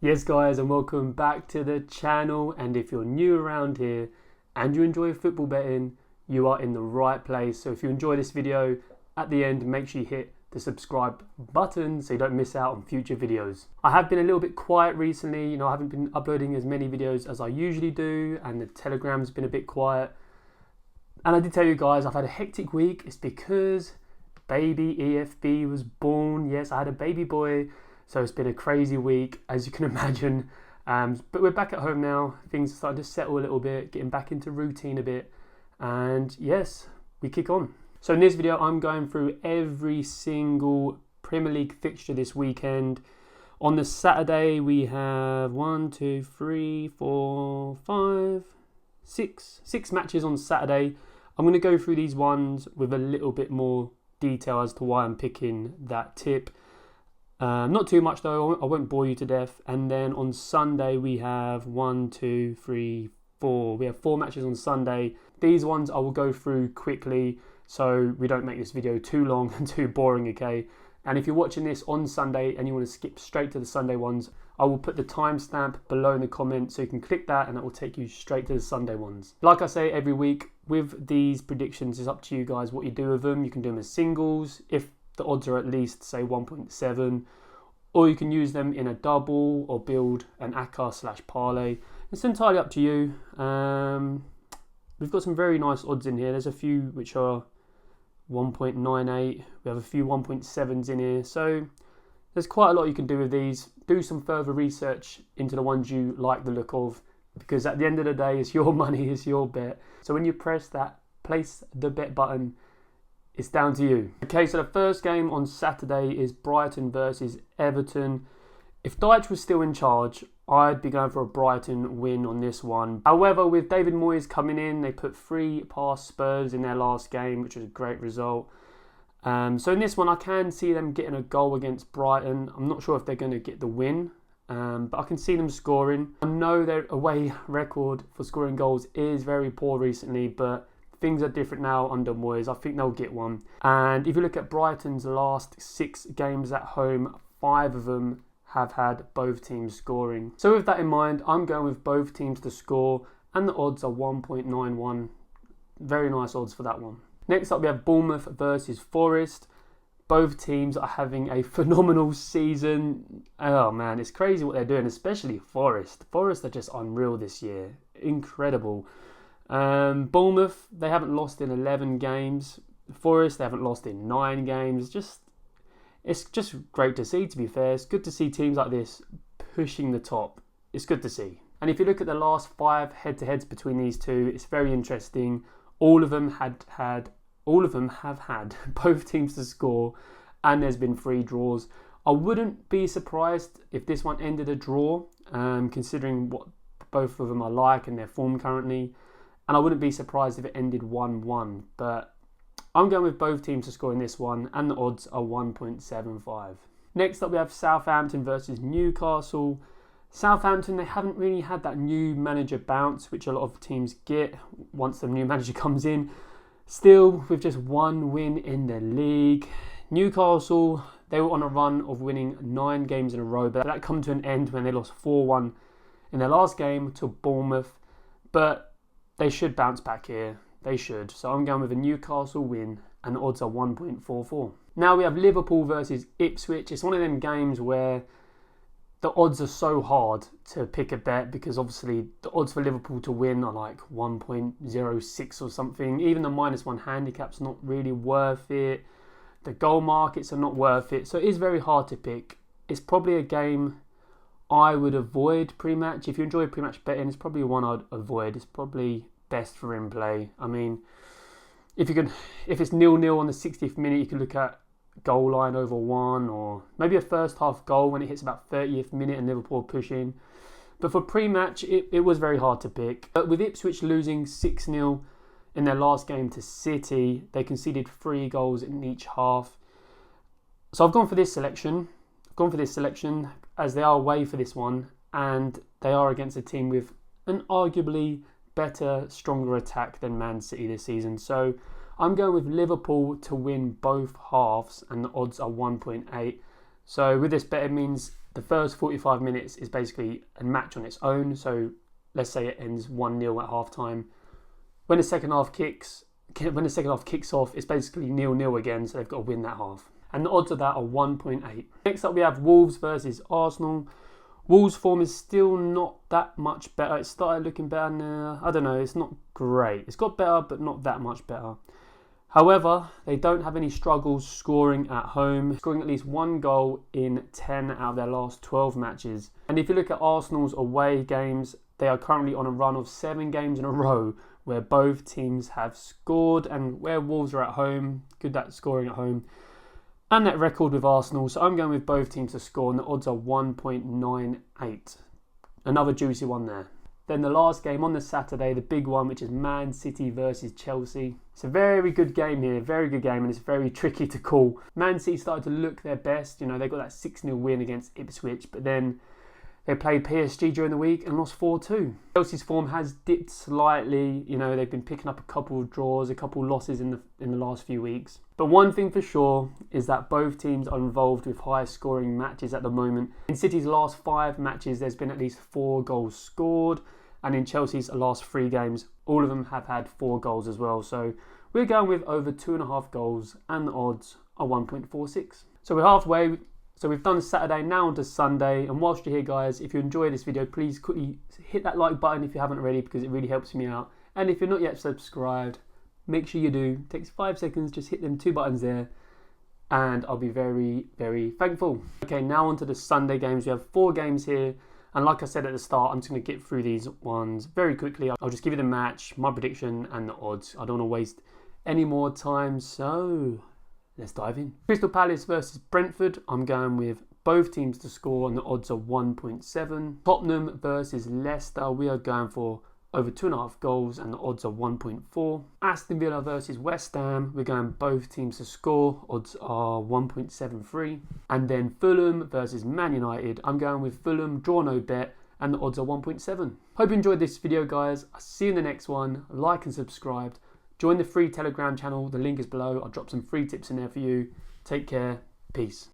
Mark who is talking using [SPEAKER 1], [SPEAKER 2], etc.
[SPEAKER 1] Yes guys, and welcome back to the channel. And if you're new around here and you enjoy football betting, you are in the right place. So if you enjoy this video, at the end make sure you hit the subscribe button so you don't miss out on future videos. I have been a little bit quiet recently, I haven't been uploading as many videos as I usually do, and the Telegram's been a bit quiet. And I did tell you guys I've had a hectic week. It's because baby EFB was born. Yes, I had a baby boy. So it's been a crazy week, as you can imagine. But we're back at home now. Things are starting to settle a little bit, getting back into routine a bit. And yes, we kick on. So in this video, I'm going through every single Premier League fixture this weekend. On the Saturday, we have 6 matches on Saturday. I'm going to go through these ones with a little bit more detail as to why I'm picking that tip. Not too much though, I won't bore you to death. And then on Sunday we have 4. We have 4 matches on Sunday. These ones I will go through quickly so we don't make this video too long and too boring, okay? And if you're watching this on Sunday and you want to skip straight to the Sunday ones, I will put the timestamp below in the comments so you can click that and that will take you straight to the Sunday ones. Like I say every week, with these predictions, it's up to you guys what you do with them. You can do them as singles if the odds are at least say 1.7, or you can use them in a double or build an ACCA/parlay. It's entirely up to you. We've got some very nice odds in here. There's a few which are 1.98. We have a few 1.7s in here. So there's quite a lot you can do with these. Do some further research into the ones you like the look of, because at the end of the day, it's your money, it's your bet. So when you press that place the bet button, it's down to you. Okay, so the first game on Saturday is Brighton versus Everton. If Dyche was still in charge, I'd be going for a Brighton win on this one. However, with David Moyes coming in, they put 3 past Spurs in their last game, which was a great result. So in this one, I can see them getting a goal against Brighton. I'm not sure if they're going to get the win, but I can see them scoring. I know their away record for scoring goals is very poor recently, but things are different now under Moyes. I think they'll get one. And if you look at Brighton's last 6 games at home, 5 of them have had both teams scoring. So with that in mind, I'm going with both teams to score, and the odds are 1.91. Very nice odds for that one. Next up, we have Bournemouth versus Forest. Both teams are having a phenomenal season. Oh man, it's crazy what they're doing, especially Forest. Forest are just unreal this year. Incredible. Bournemouth, they haven't lost in 11 games. Forest, they haven't lost in 9 games. It's just great to see, to be fair. It's good to see teams like this pushing the top. It's good to see. And if you look at the last 5 head-to-heads between these two, it's very interesting. All of them have had both teams to score, and there's been 3 draws. I wouldn't be surprised if this one ended a draw, considering what both of them are like and their form currently. And I wouldn't be surprised if it ended 1-1. But I'm going with both teams to score in this one, and the odds are 1.75. Next up, we have Southampton versus Newcastle. Southampton, they haven't really had that new manager bounce, which a lot of teams get once the new manager comes in. Still, with just 1 win in the league. Newcastle, they were on a run of winning 9 games in a row, but that come to an end when they lost 4-1 in their last game to Bournemouth. But they should bounce back here. They should. So I'm going with a Newcastle win, and the odds are 1.44. Now we have Liverpool versus Ipswich. It's one of them games where the odds are so hard to pick a bet, because obviously the odds for Liverpool to win are like 1.06 or something. Even the -1 handicap's not really worth it. The goal markets are not worth it. So it is very hard to pick. It's probably a game I would avoid pre-match. If you enjoy pre-match betting, it's probably one I'd avoid. It's probably best for in play. I mean, if it's 0-0 on the 60th minute, you can look at goal line over 1, or maybe a first half goal when it hits about 30th minute and Liverpool pushing. But for pre-match, it was very hard to pick. But with Ipswich losing 6-0 in their last game to City, they conceded 3 goals in each half. So I've gone for this selection. As they are away for this one, and they are against a team with an arguably better, stronger attack than Man City this season. So I'm going with Liverpool to win both halves, and the odds are 1.8. So with this bet, it means The first 45 minutes is basically a match on its own. So let's say it ends 1-0 at half time. When the second half kicks off, it's basically 0-0 again, so they've got to win that half. And the odds of that are 1.8. Next up we have Wolves versus Arsenal. Wolves' form is still not that much better. It started looking better now. I don't know, it's not great. It's got better, but not that much better. However, they don't have any struggles scoring at home, scoring at least 1 goal in 10 out of their last 12 matches. And if you look at Arsenal's away games, they are currently on a run of 7 games in a row where both teams have scored, and where Wolves are at home, good at scoring at home, and that record with Arsenal. So I'm going with both teams to score, and the odds are 1.98. Another juicy one there. Then the last game on the Saturday, the big one, which is Man City versus Chelsea. It's a very good game here, very good game, and it's very tricky to call. Man City started to look their best. You know, they got that 6-0 win against Ipswich, but then they played PSG during the week and lost 4-2. Chelsea's form has dipped slightly. You know, they've been picking up a couple of draws, a couple of losses in the last few weeks. But one thing for sure is that both teams are involved with high scoring matches at the moment. In City's last 5 matches, there's been at least 4 goals scored. And in Chelsea's last 3 games, all of them have had 4 goals as well. So we're going with over 2.5 goals, and the odds are 1.46. So we're halfway. So we've done Saturday, now on to Sunday. And whilst you're here, guys, if you enjoy this video, please quickly hit that like button if you haven't already, because it really helps me out. And if you're not yet subscribed, make sure you do. It takes 5 seconds, just hit them 2 buttons there, and I'll be very thankful. Okay, now on to the Sunday games. We have 4 games here. And like I said at the start, I'm just going to get through these ones very quickly. I'll just give you the match, my prediction, and the odds. I don't want to waste any more time, so let's dive in. Crystal Palace versus Brentford. I'm going with both teams to score, and the odds are 1.7. Tottenham versus Leicester. We are going for over 2.5 goals, and the odds are 1.4. Aston Villa versus West Ham. We're going both teams to score. Odds are 1.73. And then Fulham versus Man United. I'm going with Fulham, draw no bet, and the odds are 1.7. Hope you enjoyed this video, guys. I'll see you in the next one. Like and subscribe. Join the free Telegram channel. The link is below. I'll drop some free tips in there for you. Take care. Peace.